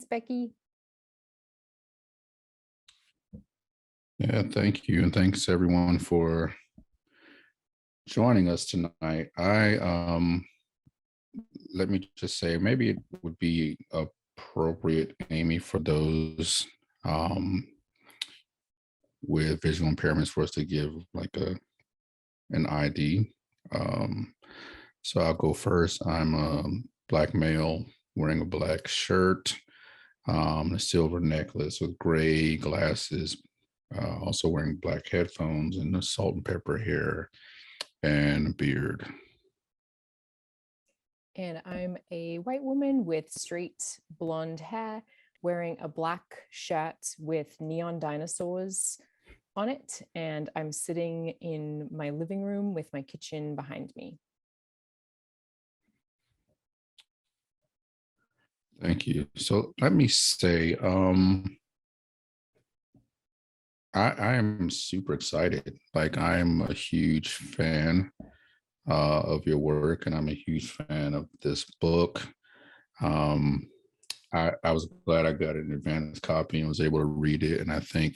Becky. Yeah, thank you. And thanks everyone for joining us tonight. Let me just say maybe it would be appropriate, Amy, for those um with visual impairments for us to give like an ID. Um so I'll go first. I'm a black male wearing a black shirt, a silver necklace with gray glasses, also wearing black headphones and a salt and pepper hair and a beard. And I'm a white woman with straight blonde hair, wearing a black shirt with neon dinosaurs on it. And I'm sitting in my living room with my kitchen behind me. Thank you. So let me say, I am super excited. Like I'm a huge fan of your work, and I'm a huge fan of this book. Um, I was glad I got an advanced copy and was able to read it. And I think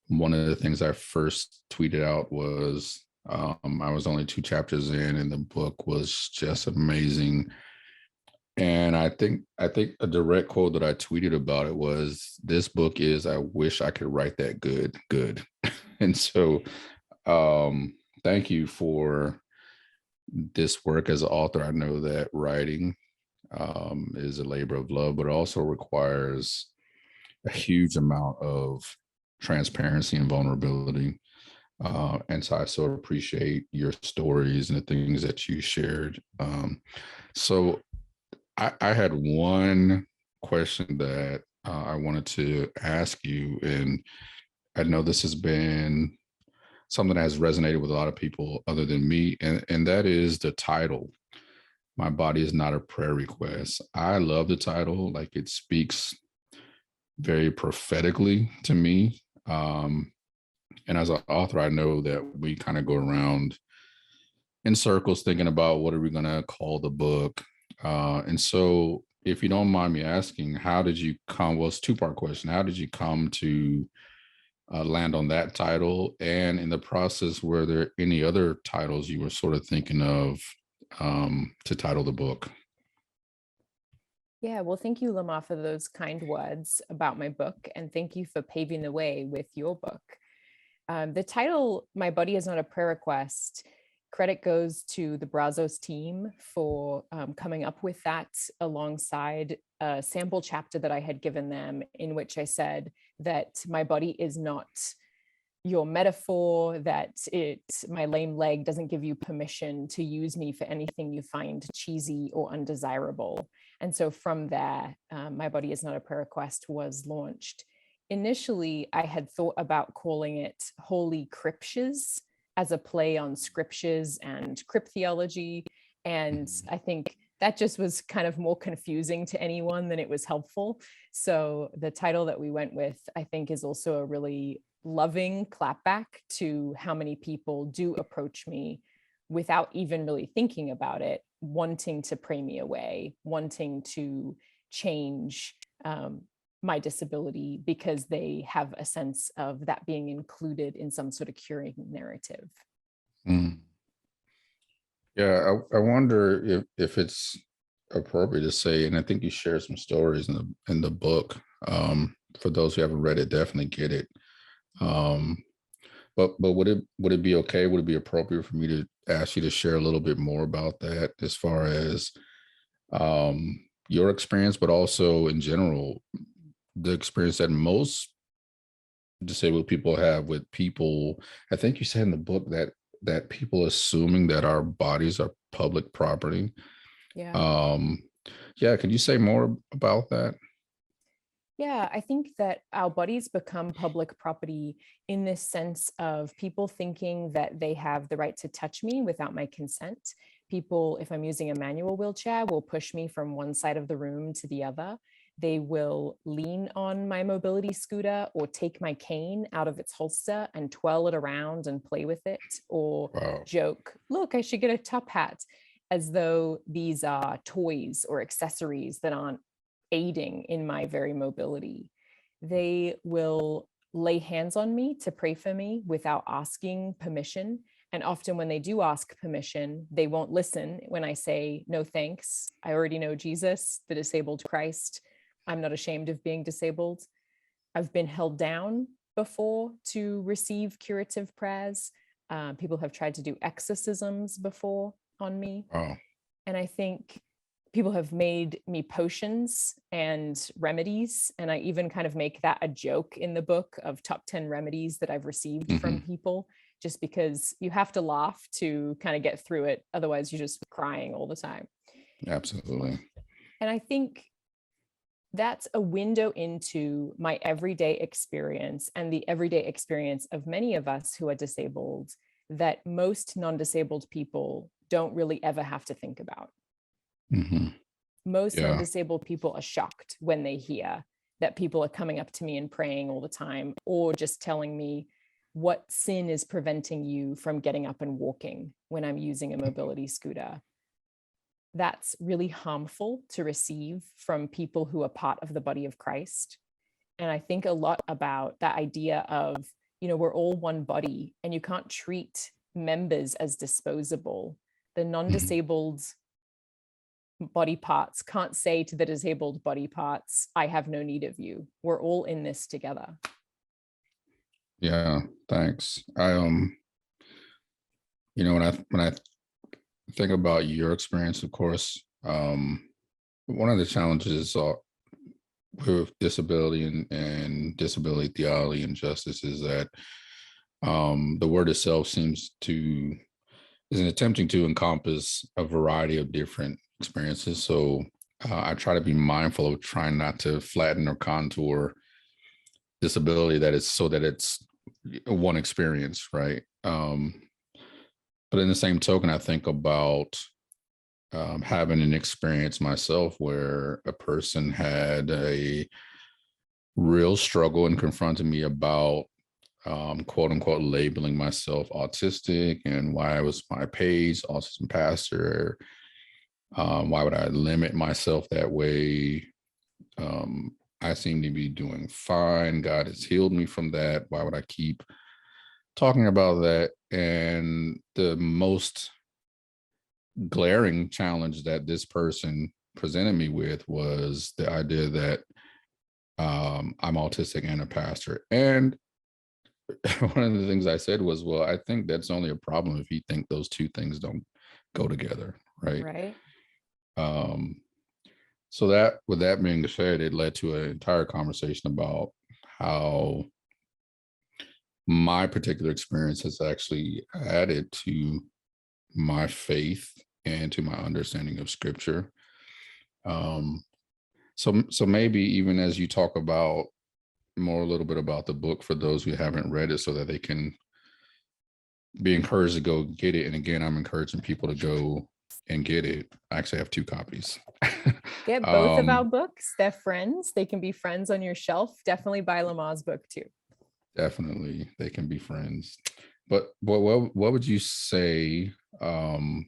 one of the things I first tweeted out was I was only 2 chapters in, and the book was just amazing. And I think a direct quote that I tweeted about it was, "This book is I wish I could write that good." And so thank you for this work as an author. I know that writing is a labor of love, but it also requires a huge amount of transparency and vulnerability. And so I so appreciate your stories and the things that you shared. So I had one question that I wanted to ask you, and I know this has been something that has resonated with a lot of people other than me, and that is the title. My body is not a prayer request. I love the title; like it speaks very prophetically to me. And as an author, I know that we kind of go around in circles thinking about what are we going to call the book. And so, if you don't mind me asking, how did you come? Well, it's a two-part question. How did you come to land on that title? And in the process, were there any other titles you were sort of thinking of to title the book? Yeah, well, thank you, Lamar, for those kind words about my book. And thank you for paving the way with your book. The title, My Body is Not a Prayer Request, credit goes to the Brazos team for coming up with that alongside a sample chapter that I had given them, in which I said that my body is not your metaphor, that my lame leg doesn't give you permission to use me for anything you find cheesy or undesirable. And so from there, My Body is Not a Prayer Request was launched. Initially, I had thought about calling it Holy Cryptures as a play on scriptures and crypt theology. And I think that just was kind of more confusing to anyone than it was helpful. So the title that we went with, I think, is also a really loving clapback to how many people do approach me without even really thinking about it, wanting to pray me away, wanting to change my disability because they have a sense of that being included in some sort of curing narrative. Mm. Yeah, I wonder if it's appropriate to say, and I think you share some stories in the book. For those who haven't read it, definitely get it. Um, but would it be okay? Would it be appropriate for me to ask you to share a little bit more about that, as far as your experience, but also in general, the experience that most disabled people have with people? I think you said in the book that people assuming that our bodies are public property. Yeah. Um, yeah, can you say more about that? Yeah, I think that our bodies become public property in this sense of people thinking that they have the right to touch me without my consent. People, if I'm using a manual wheelchair, will push me from one side of the room to the other. They will lean on my mobility scooter or take my cane out of its holster and twirl it around and play with it, or Wow. joke, look, I should get a top hat, as though these are toys or accessories that aren't aiding in my very mobility. They will lay hands on me to pray for me without asking permission. And often when they do ask permission, they won't listen when I say, no, thanks. I already know Jesus, the disabled Christ. I'm not ashamed of being disabled. I've been held down before to receive curative prayers. People have tried to do exorcisms before on me. Oh, And I think people have made me potions and remedies. And I even kind of make that a joke in the book of top 10 remedies that I've received from people, just because you have to laugh to kind of get through it. Otherwise, you're just crying all the time. absolutely. And I think that's a window into my everyday experience and the everyday experience of many of us who are disabled that most non-disabled people don't really ever have to think about. Most Yeah. non-disabled people are shocked when they hear that people are coming up to me and praying all the time, or just telling me what sin is preventing you from getting up and walking when I'm using a mobility scooter. That's really harmful to receive from people who are part of the body of Christ. And I think a lot about that idea of, we're all one body and you can't treat members as disposable. The non-disabled body parts can't say to the disabled body parts, I have no need of you. We're all in this together. Yeah, thanks. When I think about your experience, of course, one of the challenges with disability and disability theology and justice is that the word itself is attempting to encompass a variety of different experiences. So I try to be mindful of trying not to flatten or contour disability that it's one experience, right? But in the same token, I think about having an experience myself where a person had a real struggle and confronted me about quote unquote labeling myself autistic and why I was my page autism pastor. Why would I limit myself that way? I seem to be doing fine. God has healed me from that. Why would I keep talking about that? And the most glaring challenge that this person presented me with was the idea that I'm autistic and a pastor. And one of the things I said was, well, I think that's only a problem if you think those two things don't go together, right? Right. So that, with that being said, it led to an entire conversation about how my particular experience has actually added to my faith and to my understanding of scripture. So maybe even as you talk about more a little bit about the book for those who haven't read it so that they can be encouraged to go get it. And again, I'm encouraging people to go and get it. I actually have 2 copies. Get both of our books. They're friends. They can be friends on your shelf. Definitely buy Lamar's book too. Definitely, they can be friends. But what would you say in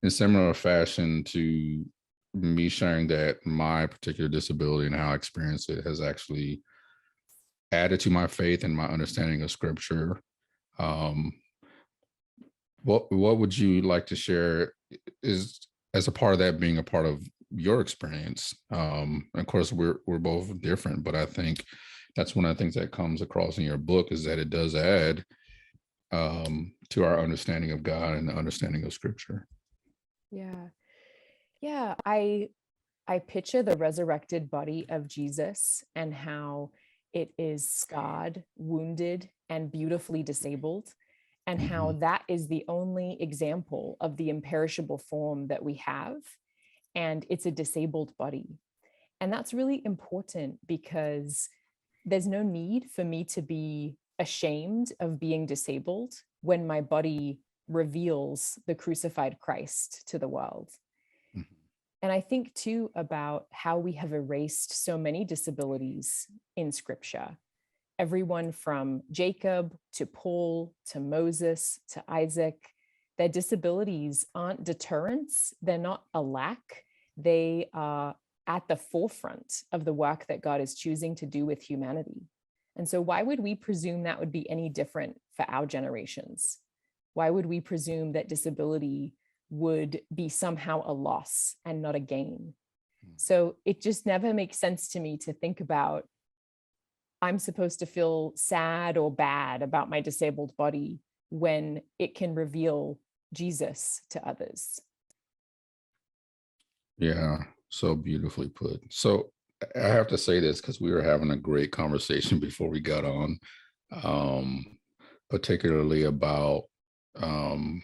similar fashion to me sharing that my particular disability and how I experience it has actually added to my faith and my understanding of scripture? What would you like to share is as a part of that being a part of your experience? Of course, we're both different, but I think that's one of the things that comes across in your book is that it does add to our understanding of God and the understanding of scripture. Yeah. I picture the resurrected body of Jesus and how it is scarred, wounded, and beautifully disabled, and how that is the only example of the imperishable form that we have, and it's a disabled body. And that's really important because there's no need for me to be ashamed of being disabled when my body reveals the crucified Christ to the world. And I think too about how we have erased so many disabilities in scripture. Everyone from Jacob to Paul to Moses to Isaac, their disabilities aren't deterrents. They're not a lack. They are at the forefront of the work that God is choosing to do with humanity. And so why would we presume that would be any different for our generations? Why would we presume that disability would be somehow a loss and not a gain? So it just never makes sense to me to think about, I'm supposed to feel sad or bad about my disabled body when it can reveal Jesus to others. Yeah, so beautifully put. So I have to say this because we were having a great conversation before we got on, um, particularly about um,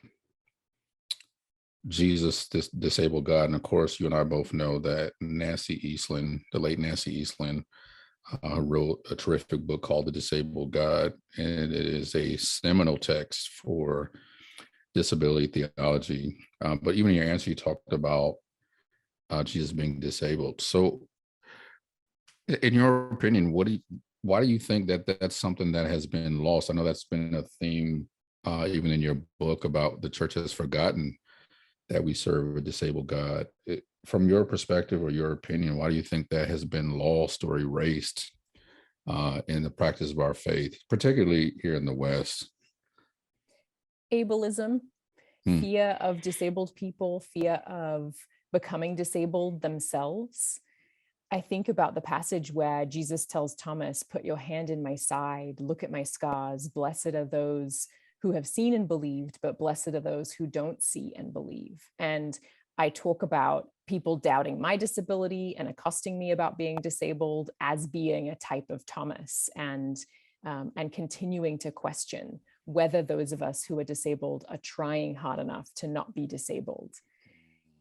Jesus, this disabled God. And of course, you and I both know that Nancy Eastland, the late Nancy Eastland, wrote a terrific book called The Disabled God. And it is a seminal text for disability theology. But even in your answer, you talked about Jesus being disabled. So, in your opinion, why do you think that that's something that has been lost? I know that's been a theme, even in your book, about the church has forgotten that we serve a disabled God. From your perspective or your opinion, why do you think that has been lost or erased in the practice of our faith, particularly here in the West? Ableism, Hmm. fear of disabled people, fear of becoming disabled themselves. I think about the passage where Jesus tells Thomas, put your hand in my side, look at my scars. Blessed are those who have seen and believed, but blessed are those who don't see and believe. And I talk about people doubting my disability and accosting me about being disabled as being a type of Thomas, and continuing to question whether those of us who are disabled are trying hard enough to not be disabled.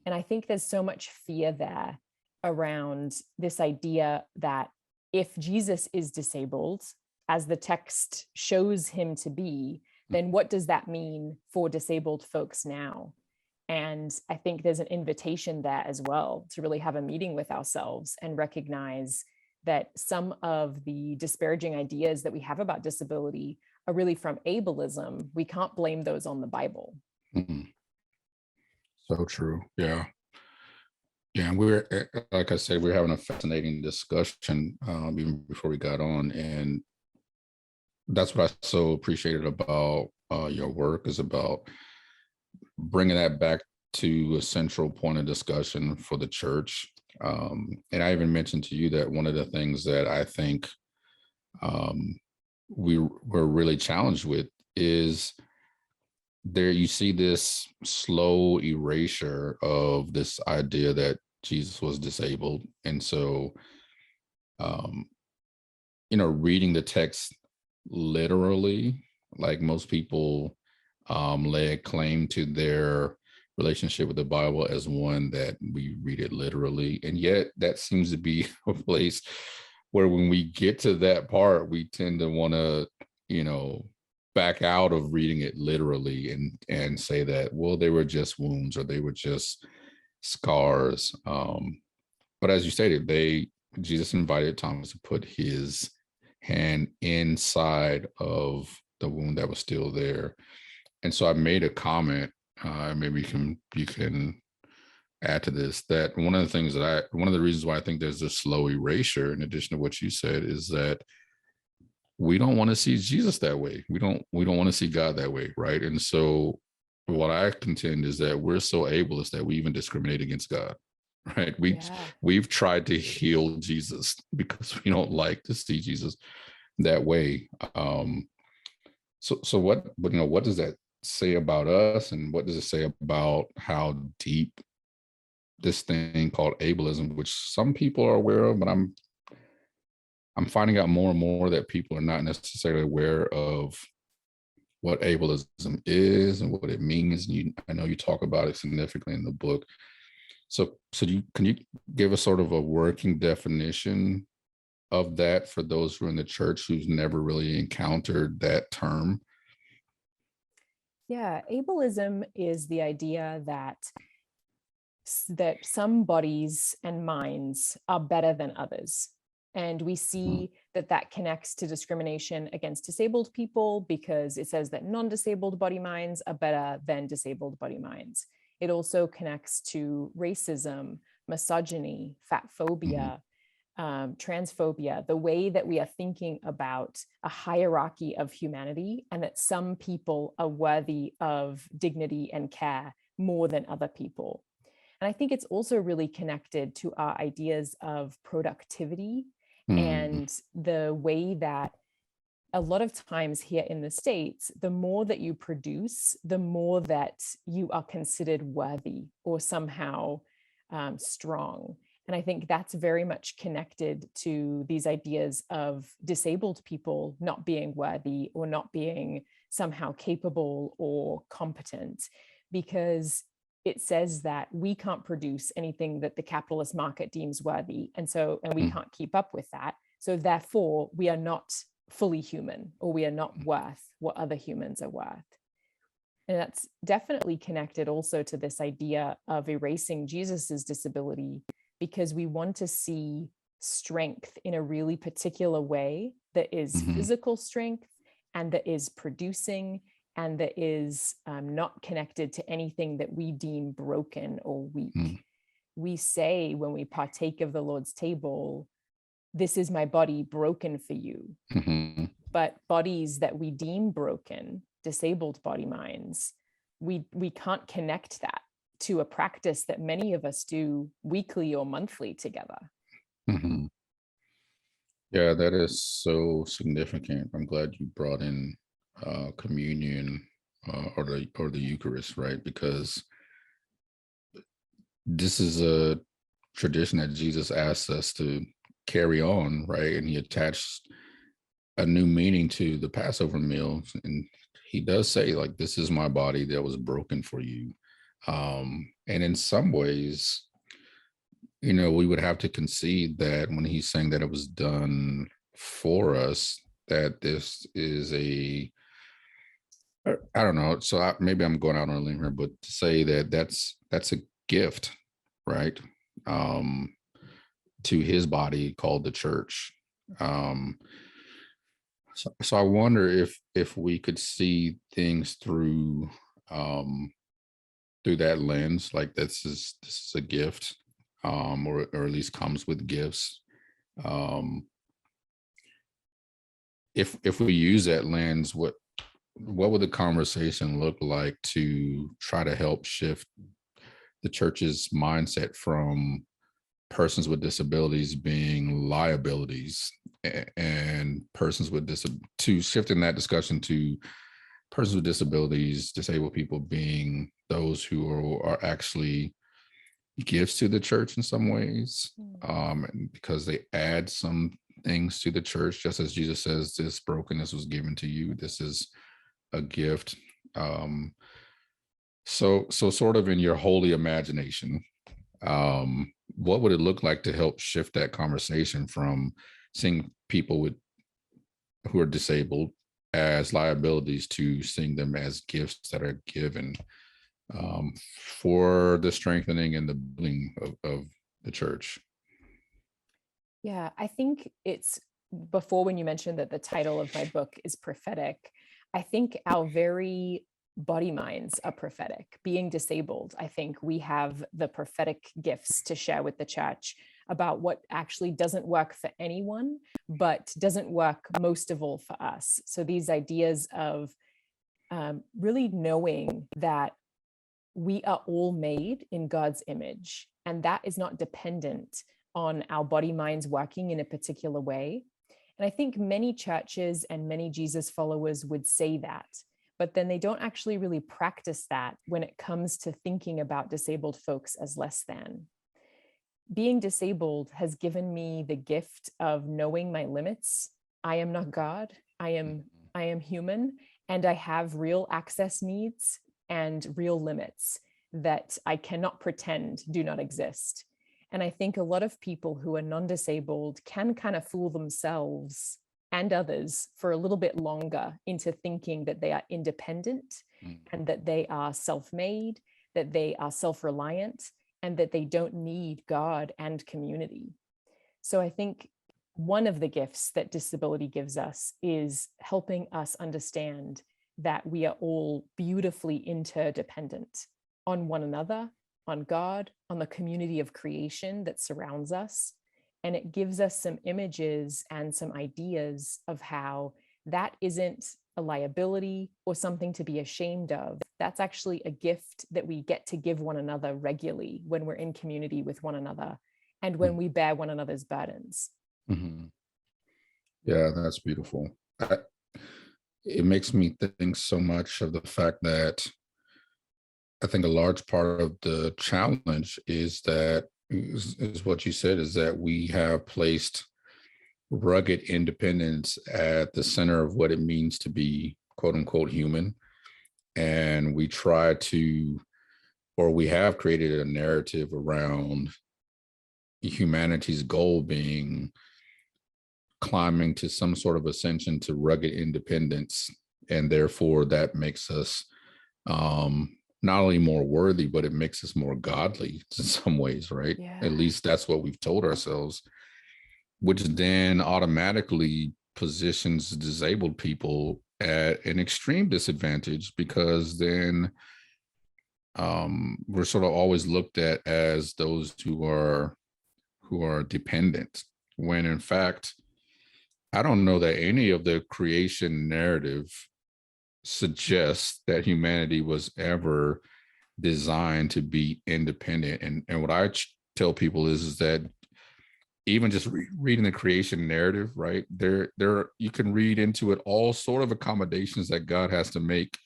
And I think there's so much fear there around this idea that if Jesus is disabled, as the text shows him to be, then what does that mean for disabled folks now? And I think there's an invitation there as well to really have a meeting with ourselves and recognize that some of the disparaging ideas that we have about disability are really from ableism. We can't blame those on the Bible. Mm-hmm. So true. Yeah. Yeah, and we're like I said, we're having a fascinating discussion even before we got on, and that's what I so appreciated about your work, is about bringing that back to a central point of discussion for the church. And I even mentioned to you that one of the things that I think um, we were really challenged with is there you see this slow erasure of this idea that Jesus was disabled. And so, um, reading the text literally, like most people lay claim to their relationship with the Bible as one that we read it literally. And yet that seems to be a place where when we get to that part, we tend to want to, back out of reading it literally and say that, well, they were just wounds or they were just scars. But as you stated, Jesus invited Thomas to put his hand inside of the wound that was still there. And so I made a comment, maybe you can add to this, that one of the reasons why I think there's a slow erasure, in addition to what you said, is that we don't want to see Jesus that way. We don't want to see God that way, right? And so what I contend is that we're so ableist that we even discriminate against God, right? We've tried to heal Jesus because we don't like to see Jesus that way. So what does that say about us, and what does it say about how deep this thing called ableism, which some people are aware of, but I'm finding out more and more that people are not necessarily aware of what ableism is and what it means. And I know you talk about it significantly in the book. So can you give us sort of a working definition of that for those who are in the church who's never really encountered that term? Yeah, ableism is the idea that some bodies and minds are better than others. And we see that connects to discrimination against disabled people, because it says that non-disabled body minds are better than disabled body minds. It also connects to racism, misogyny, fat Mhm. phobia, transphobia, the way that we are thinking about a hierarchy of humanity and that some people are worthy of dignity and care more than other people. And I think it's also really connected to our ideas of productivity Mhm. and the way that a lot of times here in the States, the more that you produce, the more that you are considered worthy or somehow strong. And I think that's very much connected to these ideas of disabled people not being worthy or not being somehow capable or competent, because it says that we can't produce anything that the capitalist market deems worthy. And we Mhm. can't keep up with that. So therefore, we are not fully human, or we are not worth what other humans are worth. And that's definitely connected also to this idea of erasing Jesus's disability, because we want to see strength in a really particular way that is Mhm. physical strength and that is producing and that is not connected to anything that we deem broken or weak. Mhm. We say when we partake of the Lord's table, "This is my body broken for you." Mhm. But bodies that we deem broken, disabled body minds, we can't connect that to a practice that many of us do weekly or monthly together. Mhm. Yeah, that is so significant. I'm glad you brought in communion or the Eucharist, right? Because this is a tradition that Jesus asked us to carry on, right? And he attached a new meaning to the Passover meal, and he does say, like, "This is my body that was broken for you." And in some ways, we would have to concede that when he's saying that it was done for us, that this is I don't know. So maybe I'm going out on a limb here, but to say that that's a gift, right? Um, to his body called the church. Um, so I wonder if we could see things um, through that lens, like this is a gift, or at least comes with gifts. Um, if we use that lens, what would the conversation look like to try to help shift the church's mindset from persons with disabilities being liabilities, and persons with to shifting that discussion to persons with disabilities, disabled people being those who are actually gifts to the church in some ways, Mm. and because they add some things to the church, just as Jesus says, "This brokenness was given to you. This is a gift." Um, so sort of in your holy imagination, what would it look like to help shift that conversation from seeing people who are disabled as liabilities to seeing them as gifts that are given, for the strengthening and the building of the church? Yeah, I think it's before when you mentioned that the title of my book is prophetic, I think our very body minds are prophetic. Being disabled, I think we have the prophetic gifts to share with the church about what actually doesn't work for anyone, but doesn't work most of all for us. So these ideas of really knowing that we are all made in God's image, and that is not dependent on our body minds working in a particular way. And I think many churches and many Jesus followers would say that, but then they don't actually really practice that when it comes to thinking about disabled folks as less than. Being disabled has given me the gift of knowing my limits. I am not God. I am human, and I have real access needs and real limits that I cannot pretend do not exist. And I think a lot of people who are non-disabled can kind of fool themselves and others for a little bit longer into thinking that they are independent Mhm. and that they are self-made, that they are self-reliant, and that they don't need God and community. So I think one of the gifts that disability gives us is helping us understand that we are all beautifully interdependent on one another, on God, on the community of creation that surrounds us. And it gives us some images and some ideas of how that isn't a liability or something to be ashamed of. That's actually a gift that we get to give one another regularly when we're in community with one another and when we bear one another's burdens. Mm-hmm. Yeah, that's beautiful. It makes me think so much of the fact that I think a large part of the challenge is what you said, is that we have placed rugged independence at the center of what it means to be quote unquote human. And we try to, or we have created a narrative around humanity's goal being climbing to some sort of ascension to rugged independence. And therefore that makes us not only more worthy, but it makes us more godly in some ways, right? Yeah. At least that's what we've told ourselves, which then automatically positions disabled people at an extreme disadvantage, because then we're sort of always looked at as those who are dependent, when in fact, I don't know that any of the creation narrative suggests that humanity was ever designed to be independent. And what I tell people is that even just reading the creation narrative, right, there you can read into it all sort of accommodations that God has to make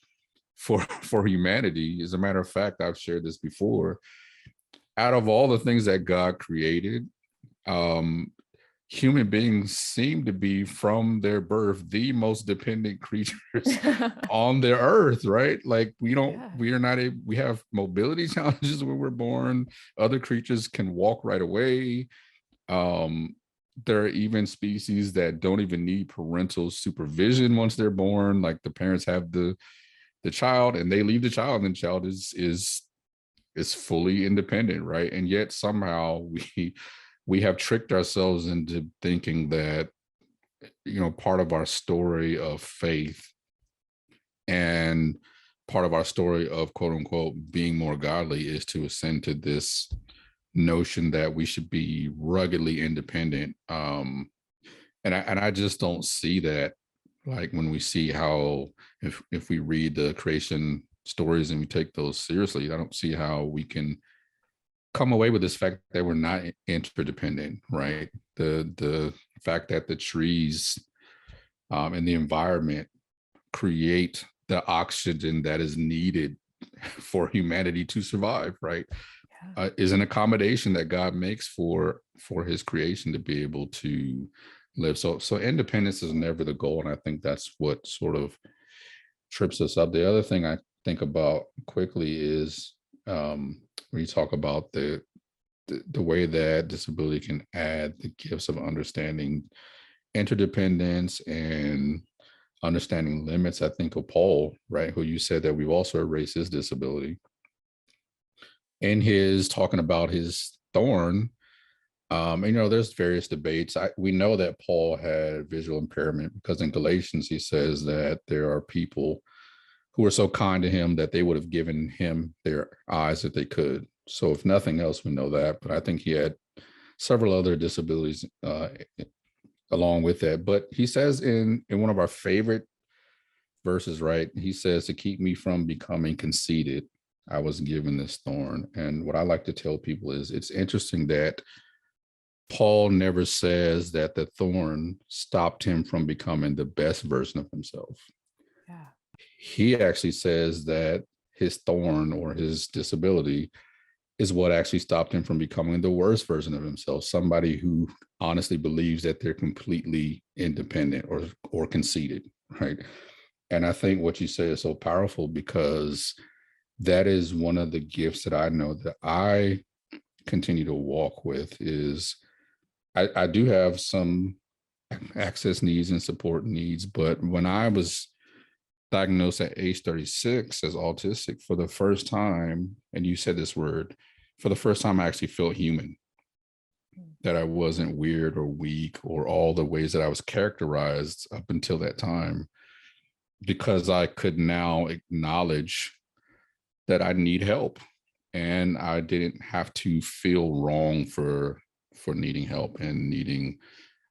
for humanity. As a matter of fact, I've shared this before. Out of all the things that God created, human beings seem to be from their birth the most dependent creatures on the earth, right? Like we are not we have mobility challenges when we're born. Other creatures can walk right away. There are even species that don't even need parental supervision once they're born. Like the parents have the child and they leave the child, and the child is fully independent, right? And yet somehow we have tricked ourselves into thinking that, you know, part of our story of faith and part of our story of quote unquote being more godly is to ascend to this notion that we should be ruggedly independent. And I just don't see that. Like when we see how, if we read the creation stories and we take those seriously, I don't see how we can come away with this fact that we're not interdependent, right? The fact that the trees and the environment create the oxygen that is needed for humanity to survive, right? Is an accommodation that God makes for his creation to be able to live. So independence is never the goal. And I think that's what sort of trips us up. The other thing I think about quickly is when you talk about the way that disability can add the gifts of understanding interdependence and understanding limits. I think of Paul, right, who you said that we've also erased his disability. In his talking about his thorn, you know, there's various debates. We know that Paul had visual impairment because in Galatians he says that there are people who were so kind to him that they would have given him their eyes if they could. So if nothing else, we know that. But I think he had several other disabilities along with that. But he says in one of our favorite verses, right, he says, to keep me from becoming conceited, I was given this thorn. And what I like to tell people is it's interesting that Paul never says that the thorn stopped him from becoming the best version of himself. Yeah. He actually says that his thorn or his disability is what actually stopped him from becoming the worst version of himself, somebody who honestly believes that they're completely independent or conceited, right? And I think what you say is so powerful because that is one of the gifts that I know that I continue to walk with is I do have some access needs and support needs, but when I was diagnosed at age 36 as autistic for the first time, and you said this word, for the first time, I actually felt human, that I wasn't weird or weak or all the ways that I was characterized up until that time, because I could now acknowledge that I need help and I didn't have to feel wrong for needing help and needing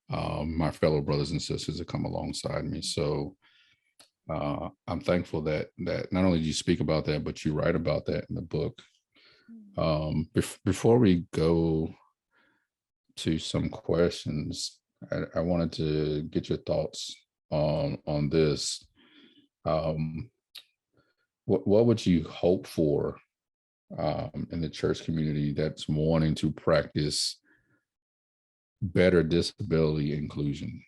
my fellow brothers and sisters to come alongside me. So I'm thankful that not only do you speak about that, but you write about that in the book. Before we go to some questions, I wanted to get your thoughts on this. Um, what would you hope for in the church community that's wanting to practice better disability inclusion?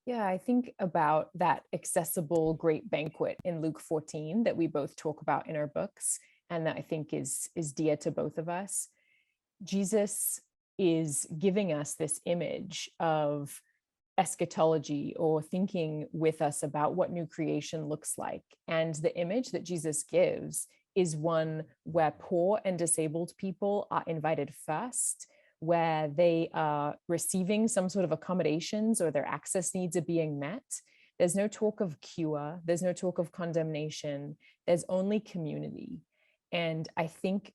Yeah, I think about that accessible great banquet in Luke 14 that we both talk about in our books, and that I think is dear to both of us. Jesus is giving us this image of eschatology, or thinking with us about what new creation looks like. And the image that Jesus gives is one where poor and disabled people are invited first, where they are receiving some sort of accommodations or their access needs are being met. There's no talk of cure, there's no talk of condemnation, there's only community. And I think,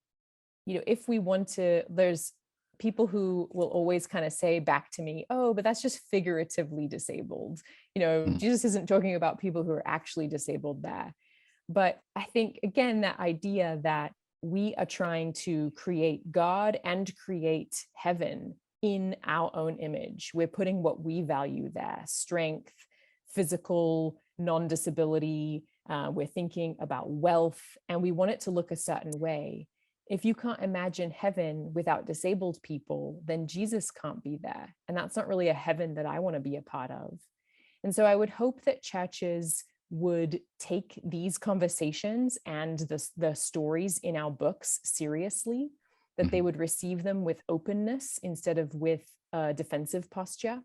if we want to, there's people who will always kind of say back to me, oh, but that's just figuratively disabled. Mm. Jesus isn't talking about people who are actually disabled there. But I think, again, that idea that we are trying to create God and create heaven in our own image. We're putting what we value there: strength, physical, non-disability. We're thinking about wealth, and we want it to look a certain way. If you can't imagine heaven without disabled people, then Jesus can't be there. And that's not really a heaven that I want to be a part of. And so I would hope that churches would take these conversations and the stories in our books seriously, that they would receive them with openness instead of with a defensive posture,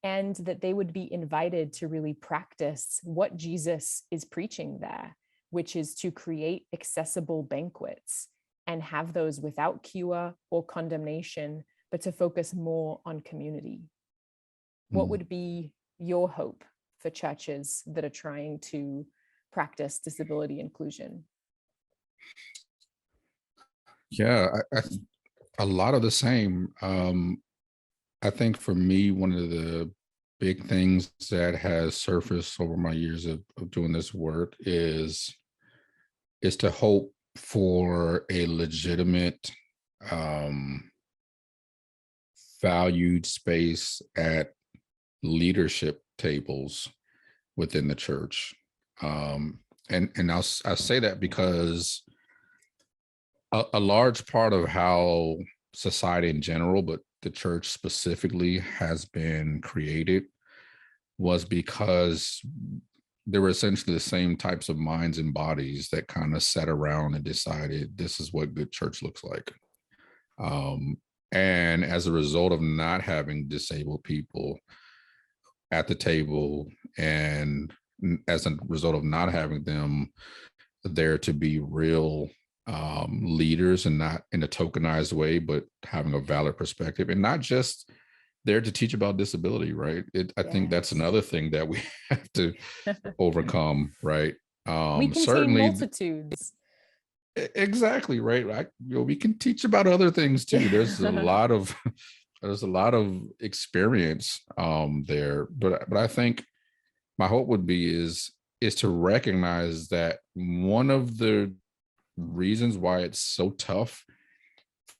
and that they would be invited to really practice what Jesus is preaching there, which is to create accessible banquets and have those without cure or condemnation, but to focus more on community. What would be your hope for churches that are trying to practice disability inclusion? Yeah, a lot of the same. I think for me, one of the big things that has surfaced over my years of doing this work is to hope for a legitimate, um, valued space at leadership tables within the church. And I say that because a large part of how society in general, but the church specifically, has been created was because there were essentially the same types of minds and bodies that kind of sat around and decided this is what good church looks like. And as a result of not having disabled people at the table, and as a result of not having them there to be real leaders, and not in a tokenized way, but having a valid perspective, and not just there to teach about disability, right? I think that's Yes. another thing that we have to overcome, right? We contain Certainly, multitudes. exactly, right. We can teach about other things too. There's a Yeah. lot of there's a lot of experience there, but I think my hope would be is to recognize that one of the reasons why it's so tough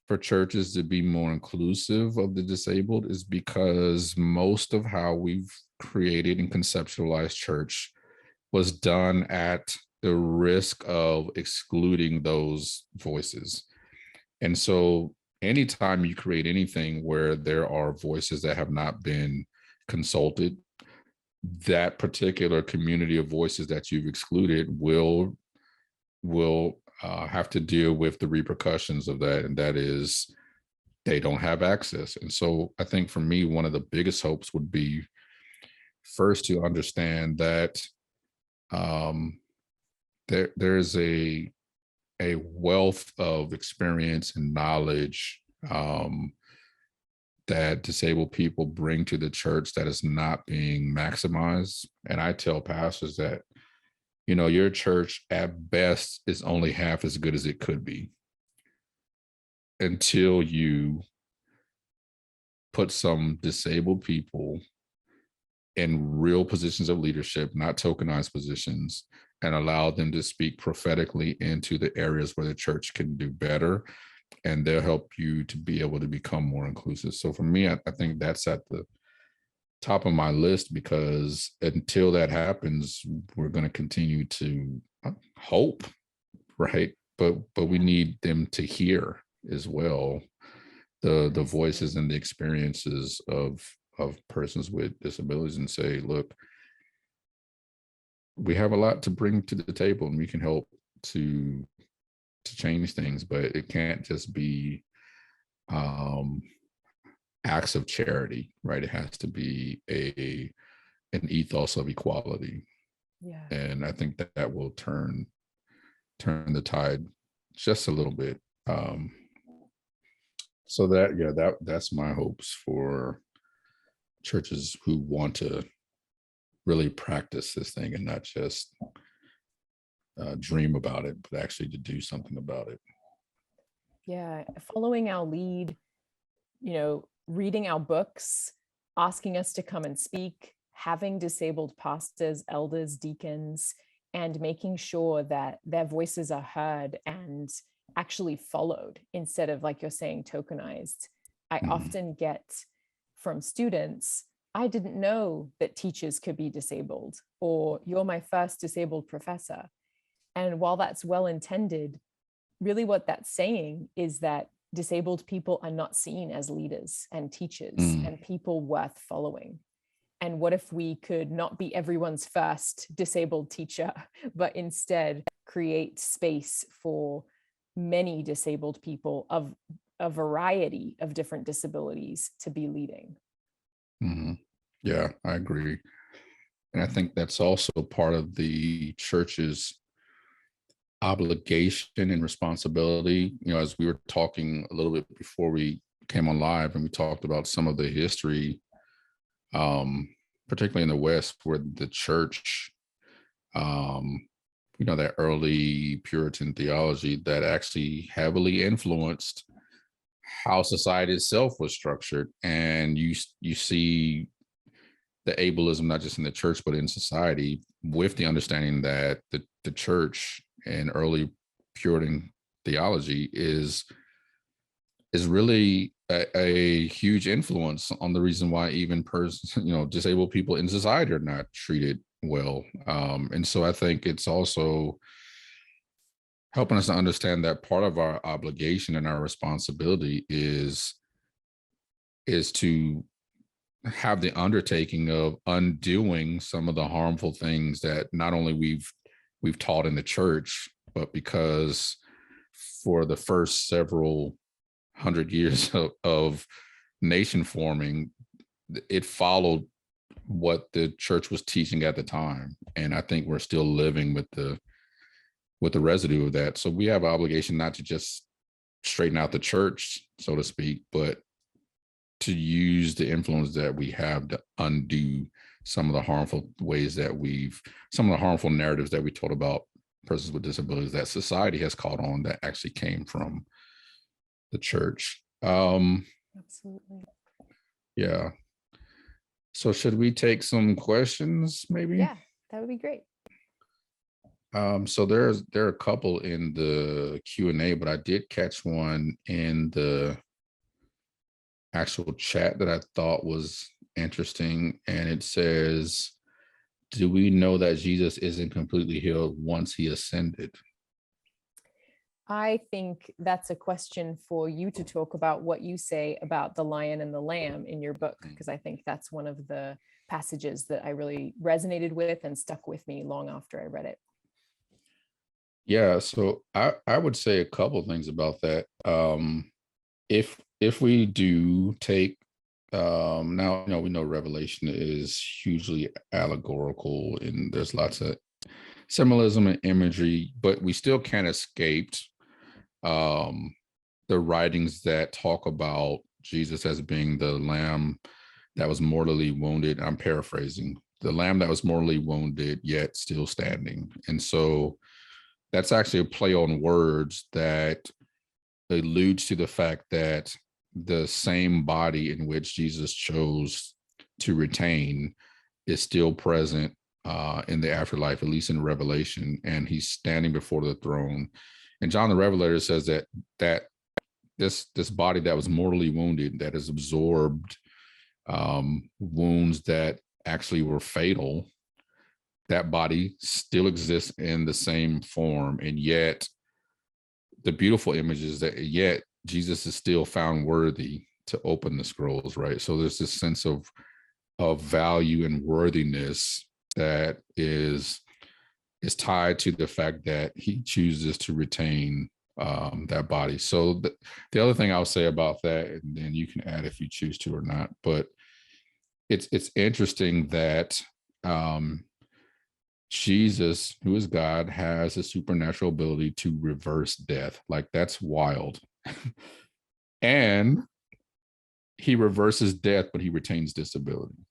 for churches to be more inclusive of the disabled is because most of how we've created and conceptualized church was done at the risk of excluding those voices. And so anytime you create anything where there are voices that have not been consulted, that particular community of voices that you've excluded will have to deal with the repercussions of that, and that is they don't have access. And so I think for me, one of the biggest hopes would be first to understand that um, there's a wealth of experience and knowledge that disabled people bring to the church that is not being maximized. And I tell pastors that your church at best is only half as good as it could be until you put some disabled people in real positions of leadership, not tokenized positions, and allow them to speak prophetically into the areas where the church can do better. And they'll help you to be able to become more inclusive. So for me, I think that's at the top of my list, because until that happens, we're going to continue to hope, right? But we need them to hear as well the voices and the experiences of persons with disabilities, and say, look, we have a lot to bring to the table, and we can help to change things, but it can't just be acts of charity, right? It has to be an ethos of equality. Yeah. And I think that will turn the tide just a little bit. So that's my hopes for churches who want to really practice this thing and not just dream about it, but actually to do something about it. Yeah. Following our lead, reading our books, asking us to come and speak, having disabled pastors, elders, deacons, and making sure that their voices are heard and actually followed instead of, like you're saying, tokenized. I often get from students, I didn't know that teachers could be disabled, or you're my first disabled professor. And while that's well intended, really what that's saying is that disabled people are not seen as leaders and teachers and people worth following. And what if we could not be everyone's first disabled teacher, but instead create space for many disabled people of a variety of different disabilities to be leading? Yeah, I agree. And I think that's also part of the church's obligation and responsibility. As we were talking a little bit before we came on live, and we talked about some of the history, particularly in the West, where the church, that early Puritan theology that actually heavily influenced how society itself was structured. And you see the ableism, not just in the church, but in society, with the understanding that the church and early Puritan theology is really a huge influence on the reason why even disabled people in society are not treated well. And so I think it's also helping us to understand that part of our obligation and our responsibility is to have the undertaking of undoing some of the harmful things that not only we've taught in the church, but because for the first several hundred years of nation forming, it followed what the church was teaching at the time. And I think we're still living with the residue of that. So we have an obligation not to just straighten out the church, so to speak, but to use the influence that we have to undo some of the harmful ways that some of the harmful narratives that we told about persons with disabilities that society has caught on that actually came from the church. Absolutely. Yeah. So should we take some questions maybe? Yeah, that would be great. So there are a couple in the Q&A, but I did catch one in the actual chat that I thought was interesting. And it says, do we know that Jesus isn't completely healed once he ascended? I think that's a question for you to talk about what you say about the lion and the lamb in your book, because I think that's one of the passages that I really resonated with and stuck with me long after I read it. Yeah, so I would say a couple of things about that. If we do take now, we know Revelation is hugely allegorical, and there's lots of symbolism and imagery, but we still can't escape the writings that talk about Jesus as being the lamb that was mortally wounded. I'm paraphrasing, the lamb that was mortally wounded, yet still standing. And so that's actually a play on words that alludes to the fact that the same body in which Jesus chose to retain is still present in the afterlife, at least in Revelation, and he's standing before the throne. And John the Revelator says that this body that was mortally wounded, that has absorbed wounds that actually were fatal, that body still exists in the same form. And yet the beautiful image is that yet Jesus is still found worthy to open the scrolls, right? So there's this sense of value and worthiness that is tied to the fact that he chooses to retain that body. So the other thing I'll say about that, and then you can add if you choose to or not, but it's interesting that Jesus, who is God, has a supernatural ability to reverse death. Like, that's wild. And he reverses death, but he retains disability,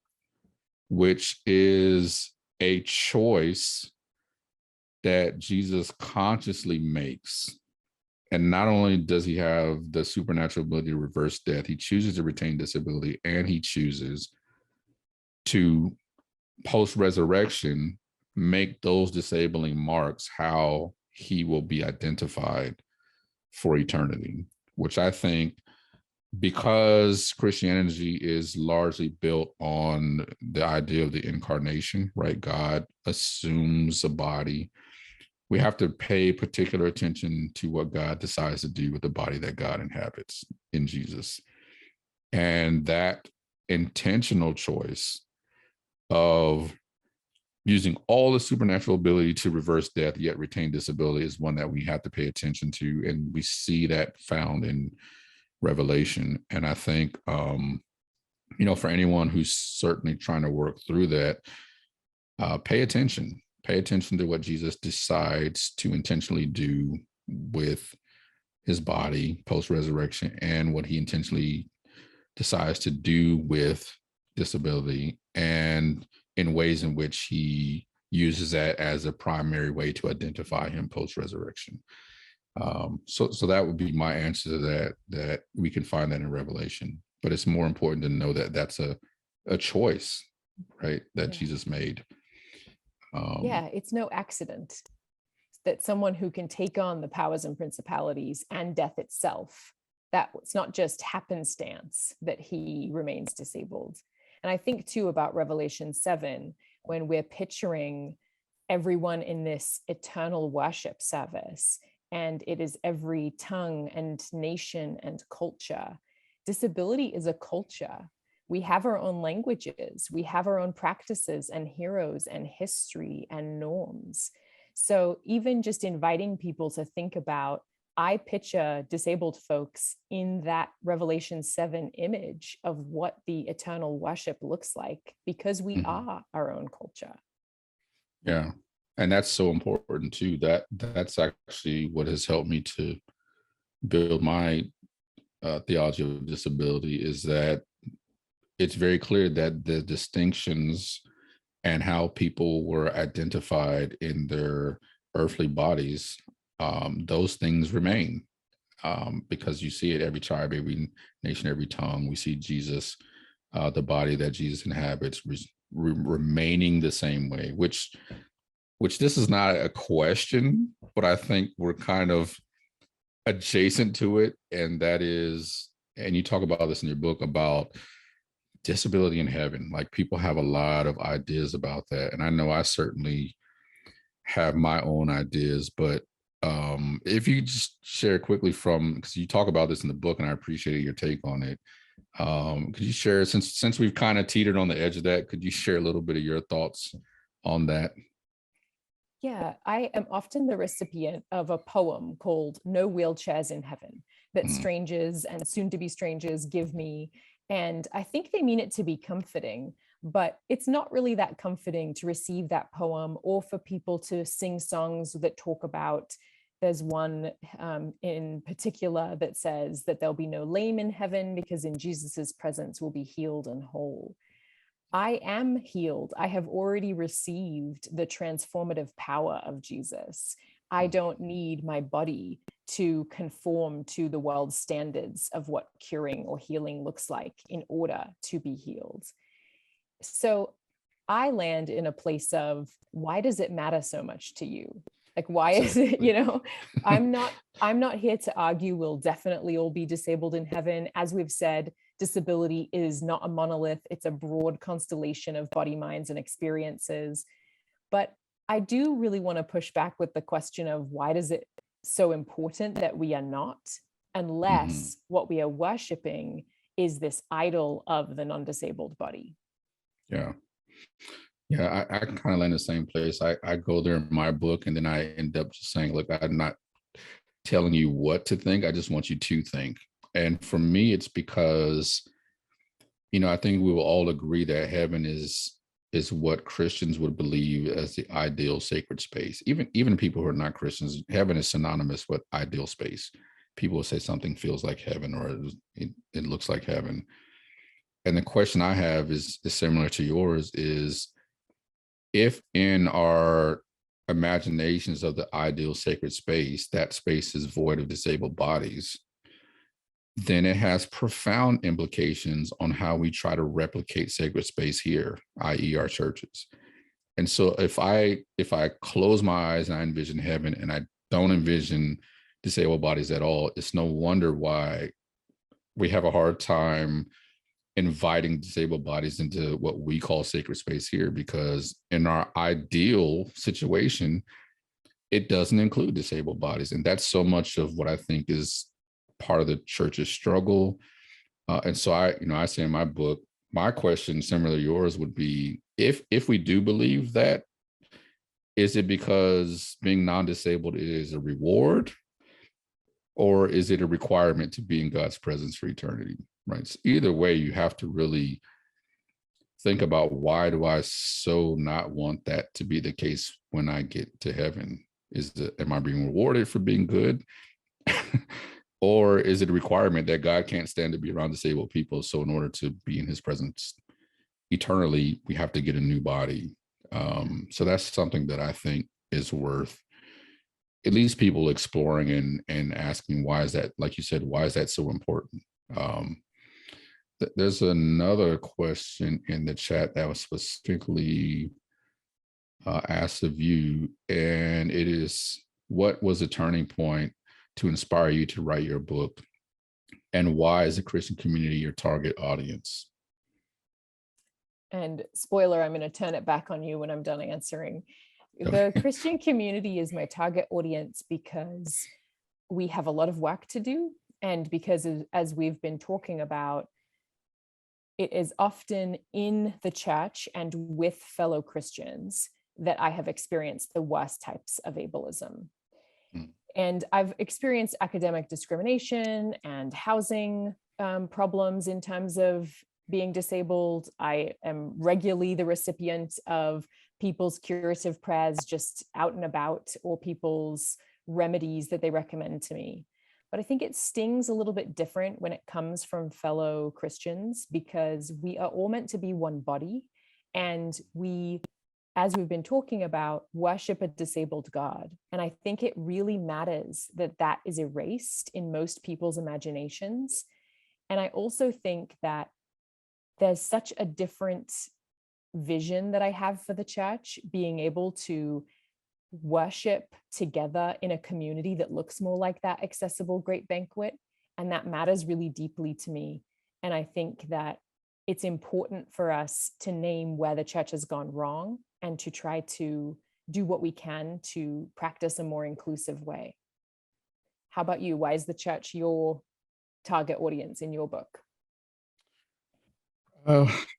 which is a choice that Jesus consciously makes. And not only does he have the supernatural ability to reverse death, he chooses to retain disability, and he chooses to, post-resurrection, make those disabling marks how he will be identified for eternity, which I think, because Christianity is largely built on the idea of the incarnation, right? God assumes a body. We have to pay particular attention to what God decides to do with the body that God inhabits in Jesus. And that intentional choice of using all the supernatural ability to reverse death, yet retain disability, is one that we have to pay attention to. And we see that found in Revelation. And I think, for anyone who's certainly trying to work through that, pay attention to what Jesus decides to intentionally do with his body post-resurrection, and what he intentionally decides to do with disability, and in ways in which he uses that as a primary way to identify him post-resurrection. So that would be my answer to that we can find that in Revelation. But it's more important to know that that's a choice, right, that Jesus made. It's no accident that someone who can take on the powers and principalities and death itself, that it's not just happenstance that he remains disabled. And I think too about Revelation 7, when we're picturing everyone in this eternal worship service, and it is every tongue and nation and culture. Disability is a culture. We have our own languages, we have our own practices and heroes and history and norms. So even just inviting people to think about, I picture disabled folks in that Revelation 7 image of what the eternal worship looks like, because we are our own culture. Yeah. And that's so important too. That's actually what has helped me to build my theology of disability, is that it's very clear that the distinctions and how people were identified in their earthly bodies, those things remain, because you see it every tribe, every nation, every tongue. We see Jesus, the body that Jesus inhabits, remaining the same way, which this is not a question, but I think we're kind of adjacent to it. And that is, and you talk about this in your book, about disability in heaven. Like, people have a lot of ideas about that. And I know I certainly have my own ideas, but if you just share quickly, because you talk about this in the book and I appreciate your take on it. Could you share, since we've kind of teetered on the edge of that, could you share a little bit of your thoughts on that? Yeah, I am often the recipient of a poem called No Wheelchairs in Heaven that strangers and soon-to-be strangers give me. And I think they mean it to be comforting, but it's not really that comforting to receive that poem, or for people to sing songs that talk about, there's one in particular that says that there'll be no lame in heaven, because in Jesus's presence we'll be healed and whole. I am healed. I have already received the transformative power of Jesus. I don't need my body to conform to the world's standards of what curing or healing looks like in order to be healed. So I land in a place of, why does it matter so much to you? Like, why is it, I'm not here to argue we'll definitely all be disabled in heaven. As we've said, disability is not a monolith. It's a broad constellation of body, minds, and experiences. But I do really want to push back with the question of, why does it so important that we are not, unless what we are worshiping is this idol of the non-disabled body? Yeah. Yeah, I kind of land in the same place. I go there in my book, and then I end up just saying, look, I'm not telling you what to think. I just want you to think. And for me, it's because, I think we will all agree that heaven is what Christians would believe as the ideal sacred space. Even people who are not Christians, heaven is synonymous with ideal space. People will say something feels like heaven, or it looks like heaven. And the question I have is similar to yours, is if in our imaginations of the ideal sacred space, that space is void of disabled bodies, then it has profound implications on how we try to replicate sacred space here, i.e. our churches. And so if I close my eyes and I envision heaven and I don't envision disabled bodies at all, it's no wonder why we have a hard time inviting disabled bodies into what we call sacred space here, because in our ideal situation, it doesn't include disabled bodies. And that's so much of what I think is part of the church's struggle. And so I say in my book, my question, similar to yours, would be, if we do believe that, is it because being non-disabled is a reward, or is it a requirement to be in God's presence for eternity? Right. So either way, you have to really think about, why do I so not want that to be the case when I get to heaven? Am I being rewarded for being good? Or is it a requirement that God can't stand to be around disabled people? So in order to be in his presence eternally, we have to get a new body. So that's something that I think is worth at least people exploring and asking, why is that, like you said, why is that so important? There's another question in the chat that was specifically asked of you, and it is, what was a turning point to inspire you to write your book, and why is the Christian community your target audience? And spoiler, I'm going to turn it back on you when I'm done answering. The Christian community is my target audience because we have a lot of work to do, and because, as we've been talking about, it is often in the church and with fellow Christians that I have experienced the worst types of ableism. And I've experienced academic discrimination and housing problems in terms of being disabled. I am regularly the recipient of people's curative prayers just out and about, or people's remedies that they recommend to me. But I think it stings a little bit different when it comes from fellow Christians, because we are all meant to be one body. And we, as we've been talking about, worship a disabled God. And I think it really matters that that is erased in most people's imaginations. And I also think that there's such a different vision that I have for the church, being able to worship together in a community that looks more like that accessible great banquet. And that matters really deeply to me. And I think that it's important for us to name where the church has gone wrong and to try to do what we can to practice a more inclusive way. How about you? Why is the church your target audience in your book?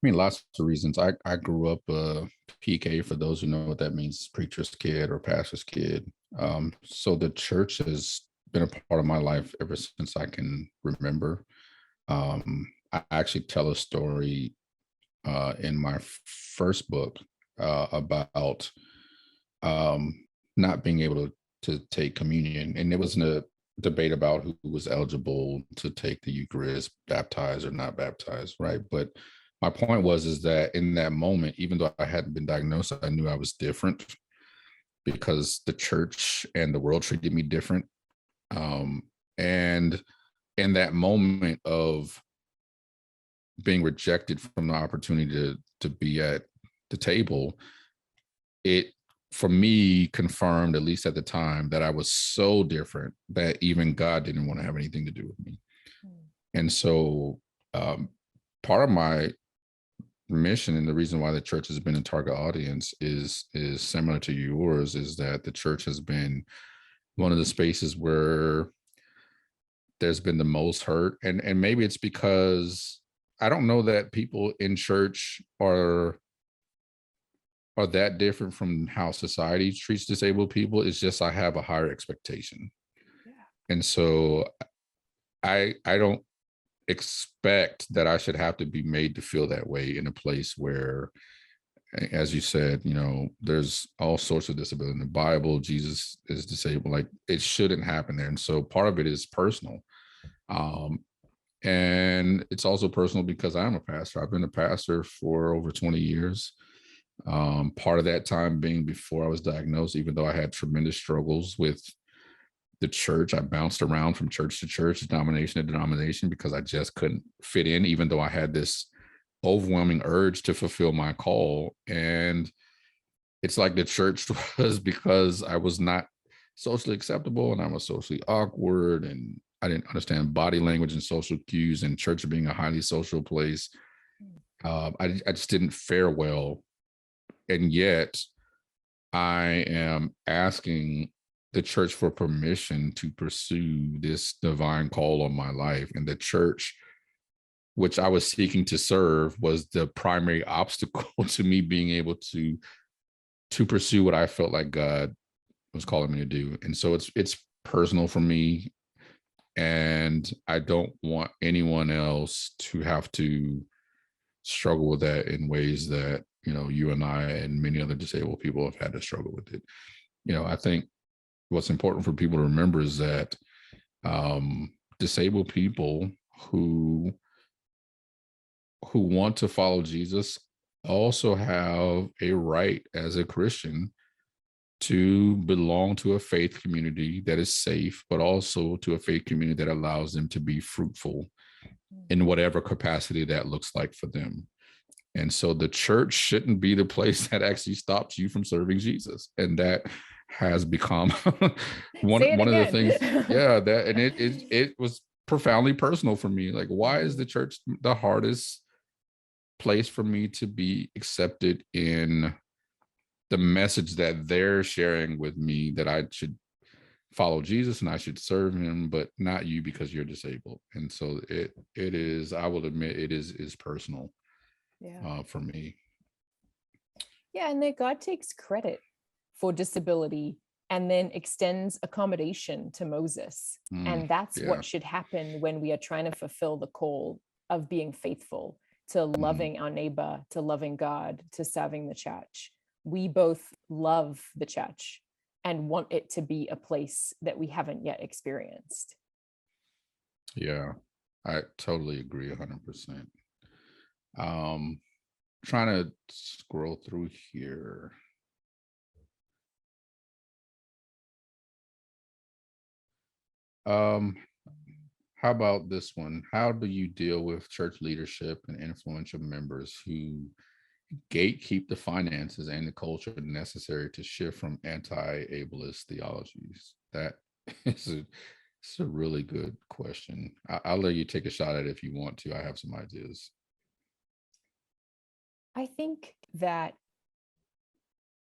Lots of reasons. I grew up PK, for those who know what that means, preacher's kid or pastor's kid. So the church has been a part of my life ever since I can remember. I actually tell a story in my first book about not being able to take communion. And it was a debate about who was eligible to take the Eucharist, baptized or not baptized, right? But my point was is that in that moment, even though I hadn't been diagnosed, I knew I was different because the church and the world treated me different. And in that moment of being rejected from the opportunity to be at the table, it for me confirmed, at least at the time, that I was so different that even God didn't want to have anything to do with me. And so part of my mission and the reason why the church has been a target audience is similar to yours, is that the church has been one of the spaces where there's been the most hurt. And maybe it's because I don't know that people in church are that different from how society treats disabled people. It's just I have a higher expectation. Yeah. And so I don't expect that I should have to be made to feel that way in a place where, as you said, there's all sorts of disability in the Bible. Jesus is disabled. Like, it shouldn't happen there. And so part of it is personal. And it's also personal because I'm a pastor. I've been a pastor for over 20 years. Part of that time being before I was diagnosed, even though I had tremendous struggles with the church. I bounced around from church to church, denomination to denomination, because I just couldn't fit in, even though I had this overwhelming urge to fulfill my call. And it's like the church was, because I was not socially acceptable and I was socially awkward and I didn't understand body language and social cues, and church being a highly social place. I just didn't fare well. And yet I am asking the church for permission to pursue this divine call on my life. And the church, which I was seeking to serve, was the primary obstacle to me being able to pursue what I felt like God was calling me to do. And so it's personal for me. And I don't want anyone else to have to struggle with that in ways that, you and I and many other disabled people have had to struggle with it. I think what's important for people to remember is that disabled people who want to follow Jesus also have a right as a Christian to belong to a faith community that is safe, but also to a faith community that allows them to be fruitful in whatever capacity that looks like for them. And so the church shouldn't be the place that actually stops you from serving Jesus. And that has become one of the things. Yeah, that, and it was profoundly personal for me. Like, why is the church the hardest place for me to be accepted in the message that they're sharing with me, that I should follow Jesus and I should serve him, but not you because you're disabled? And so it is, I will admit, it is personal. Yeah. For me. Yeah, and that God takes credit for disability and then extends accommodation to Moses. And that's what should happen when we are trying to fulfill the call of being faithful to loving our neighbor, to loving God, to serving the church. We both love the church and want it to be a place that we haven't yet experienced. Yeah, I totally agree 100%. Trying to scroll through here. How about this one? How do you deal with church leadership and influential members who gatekeep the finances and the culture necessary to shift from anti-ableist theologies? That is it's a really good question. I'll let you take a shot at it if you want to. I have some ideas. I think that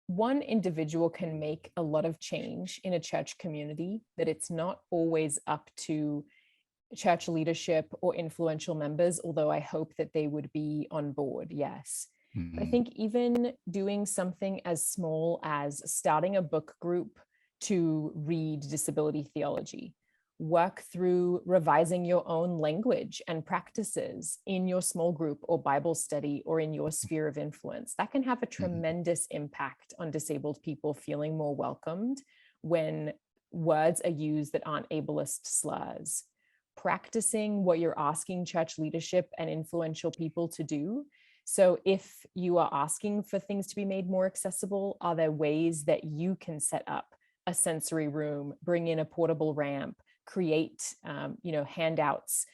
one individual can make a lot of change in a church community, that it's not always up to church leadership or influential members, although I hope that they would be on board, yes. I think even doing something as small as starting a book group to read disability theology, work through revising your own language and practices in your small group or Bible study or in your sphere of influence, that can have a tremendous impact on disabled people feeling more welcomed when words are used that aren't ableist slurs. Practicing what you're asking church leadership and influential people to do So if you are asking for things to be made more accessible, are there ways that you can set up a sensory room, bring in a portable ramp, create handouts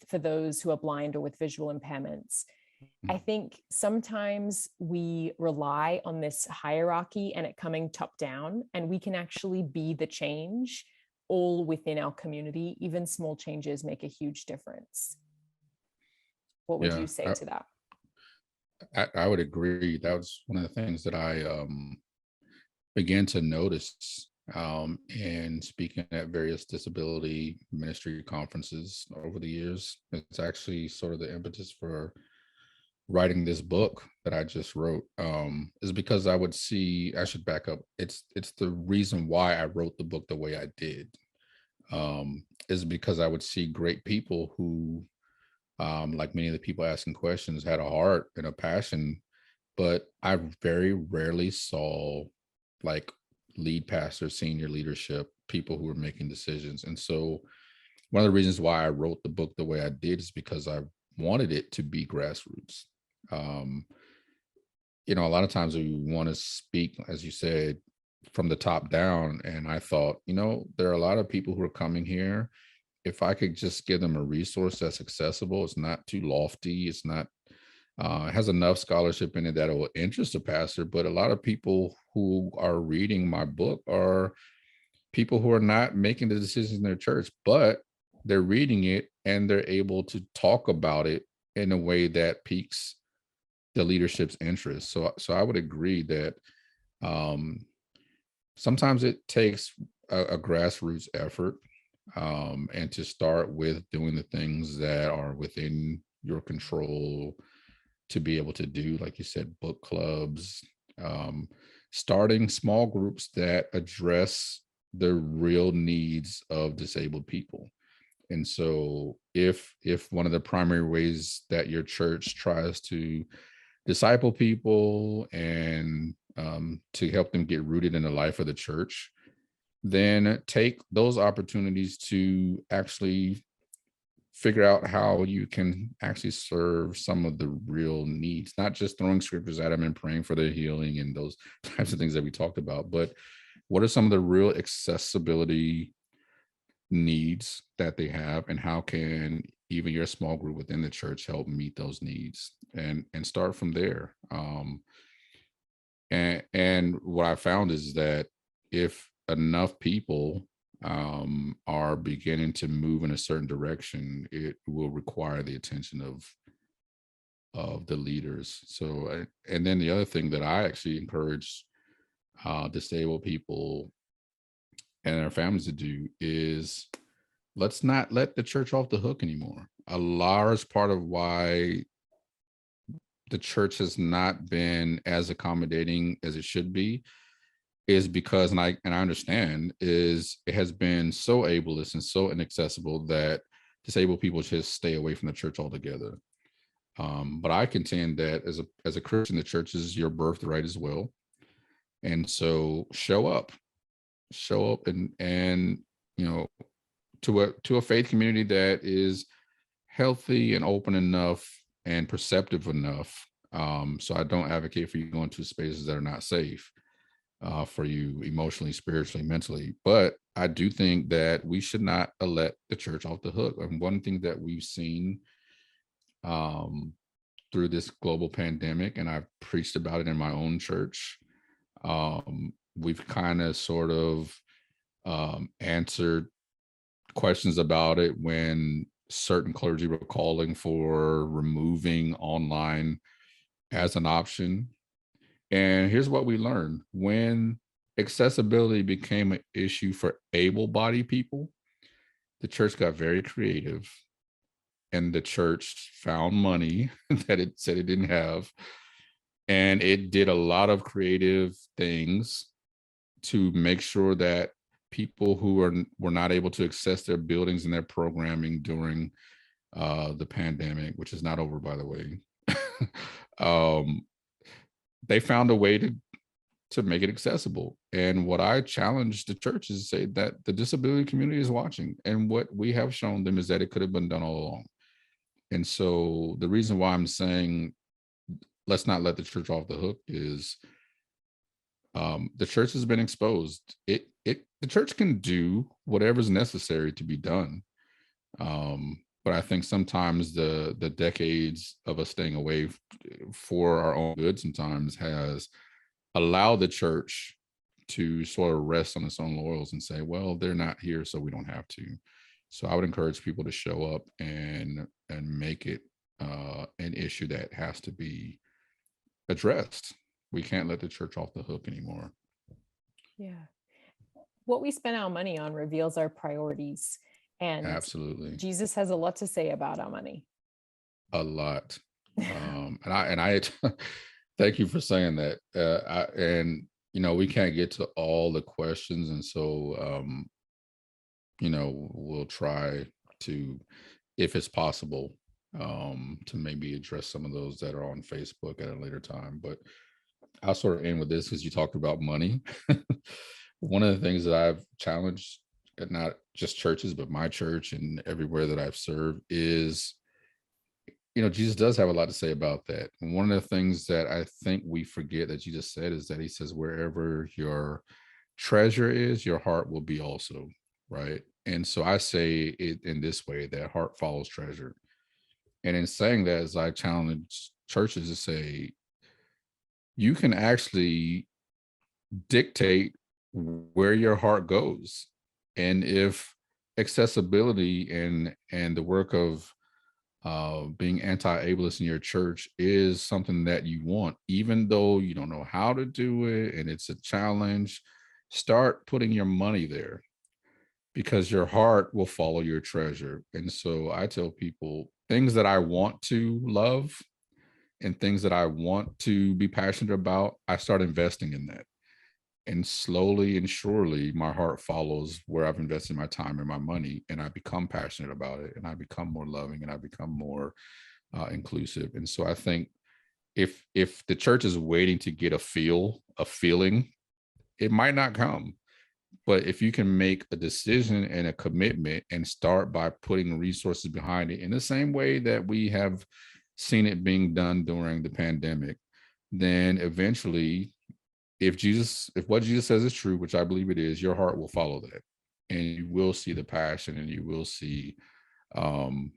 for those who are blind or with visual impairments? I think sometimes we rely on this hierarchy and it coming top down, and we can actually be the change all within our community. Even small changes make a huge difference. What would Yeah, you say to that? I would agree. That was one of the things that I began to notice in speaking at various disability ministry conferences over the years. It's actually sort of the impetus for writing this book that I just wrote, is because I should back up. It's the reason why I wrote the book the way I did, is because I would see great people who, like many of the people asking questions, had a heart and a passion, but I very rarely saw like lead pastors, senior leadership, people who were making decisions. And so one of the reasons why I wrote the book the way I did is because I wanted it to be grassroots. Um, a lot of times we want to speak, as you said, from the top down. And I thought, there are a lot of people who are coming here. If I could just give them a resource that's accessible, it's not too lofty, it's not, it has enough scholarship in it that it will interest a pastor. But a lot of people who are reading my book are people who are not making the decisions in their church, but they're reading it and they're able to talk about it in a way that piques the leadership's interest. So I would agree that um, sometimes it takes a grassroots effort, and to start with doing the things that are within your control to be able to do, like you said, book clubs, um, starting small groups that address the real needs of disabled people. And so if one of the primary ways that your church tries to disciple people and to help them get rooted in the life of the church, then take those opportunities to actually figure out how you can actually serve some of the real needs, not just throwing scriptures at them and praying for their healing and those types of things that we talked about, but what are some of the real accessibility needs that they have, and how can even your small group within the church help meet those needs, and start from there. And what I found is that if enough people are beginning to move in a certain direction, it will require the attention of the leaders. So, and then the other thing that I actually encourage disabled people and their families to do is, let's not let the church off the hook anymore. A large part of why the church has not been as accommodating as it should be is because, and I understand, is it has been so ableist and so inaccessible that disabled people just stay away from the church altogether. But I contend that as a Christian, the church is your birthright as well. And so show up, and to a faith community that is healthy and open enough and perceptive enough. So I don't advocate for you going to spaces that are not safe for you emotionally, spiritually, mentally. But I do think that we should not let the church off the hook. And one thing that we've seen through this global pandemic, and I've preached about it in my own church, we've kind of sort of answered questions about it when certain clergy were calling for removing online as an option. And here's what we learned: when accessibility became an issue for able-bodied people, the church got very creative, and the church found money that it said it didn't have, and it did a lot of creative things to make sure that people who were not able to access their buildings and their programming during the pandemic, which is not over, by the way, they found a way to make it accessible. And what I challenge the church is to say that the disability community is watching, and what we have shown them is that it could have been done all along. And so the reason why I'm saying let's not let the church off the hook is the church has been exposed. The church can do whatever's necessary to be done. But I think sometimes the decades of us staying away for our own good sometimes has allowed the church to sort of rest on its own laurels and say, well, they're not here, so we don't have to. So I would encourage people to show up and make it an issue that has to be addressed. We can't let the church off the hook anymore. Yeah. What we spend our money on reveals our priorities. And Absolutely. Jesus has a lot to say about our money. A lot. And I thank you for saying that. We can't get to all the questions. And so, we'll try to, if it's possible, to maybe address some of those that are on Facebook at a later time. But I'll sort of end with this because you talked about money. One of the things that I've challenged, and not just churches, but my church and everywhere that I've served is, Jesus does have a lot to say about that. And one of the things that I think we forget that Jesus said is that he says, wherever your treasure is, your heart will be also, right? And so I say it in this way, that heart follows treasure. And in saying that, as I challenge churches to say, you can actually dictate where your heart goes. And if accessibility and the work of being anti-ableist in your church is something that you want, even though you don't know how to do it and it's a challenge, start putting your money there, because your heart will follow your treasure. And so I tell people, things that I want to love and things that I want to be passionate about, I start investing in that. And slowly and surely, my heart follows where I've invested my time and my money, and I become passionate about it, and I become more loving, and I become more inclusive. And so I think if the church is waiting to get a feeling, it might not come. But if you can make a decision and a commitment and start by putting resources behind it in the same way that we have seen it being done during the pandemic, then eventually, if what Jesus says is true, which I believe it is, your heart will follow that, and you will see the passion, and you will see, the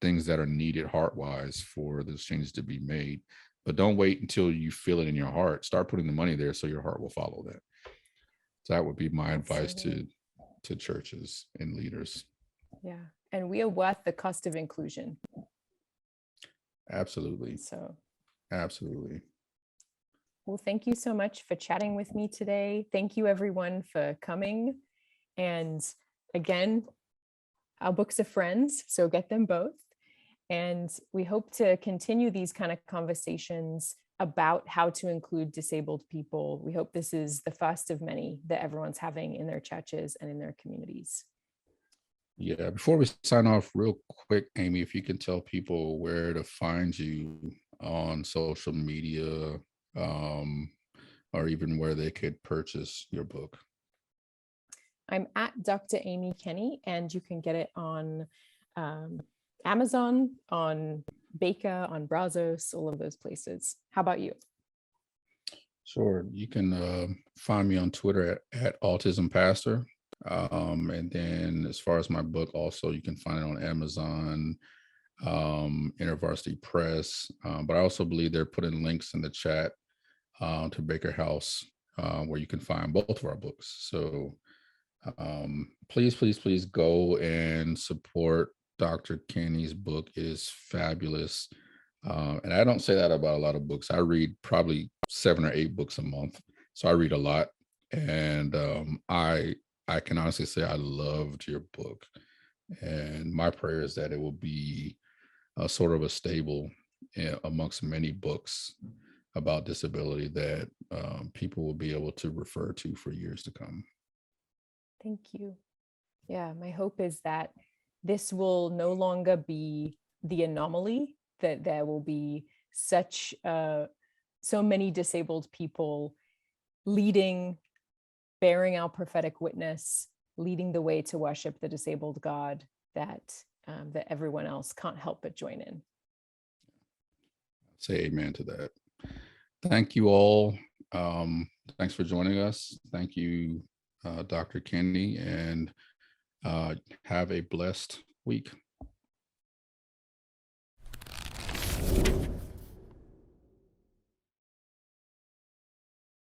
things that are needed heart wise for those changes to be made. But don't wait until you feel it in your heart. Start putting the money there so your heart will follow that. So that would be my advice to churches and leaders. Yeah. And we are worth the cost of inclusion. Absolutely. So absolutely. Well, thank you so much for chatting with me today. Thank you everyone for coming. And again, our books are friends, so get them both. And we hope to continue these kind of conversations about how to include disabled people. We hope this is the first of many that everyone's having in their churches and in their communities. Yeah, before we sign off, real quick, Amy, if you can tell people where to find you on social media, or even where they could purchase your book. I'm at Dr. Amy Kenny, and you can get it on Amazon, on Baker, on Brazos, all of those places. How about you? Sure. You can find me on Twitter at Autism Pastor. And then as far as my book, also, you can find it on Amazon, InterVarsity Press. But I also believe they're putting links in the chat to Baker House, where you can find both of our books. So please go and support Dr. Kenny's book. It is fabulous. And I don't say that about a lot of books. I read probably 7 or 8 books a month. So I read a lot. And I can honestly say I loved your book. And my prayer is that it will be a sort of a stable amongst many books about disability that people will be able to refer to for years to come. Thank you. Yeah, my hope is that this will no longer be the anomaly, that there will be so many disabled people leading, bearing our prophetic witness, leading the way to worship the disabled God that everyone else can't help but join in. say amen to that. Thank you all. Thanks for joining us. Thank you, Dr. Kenny, and have a blessed week.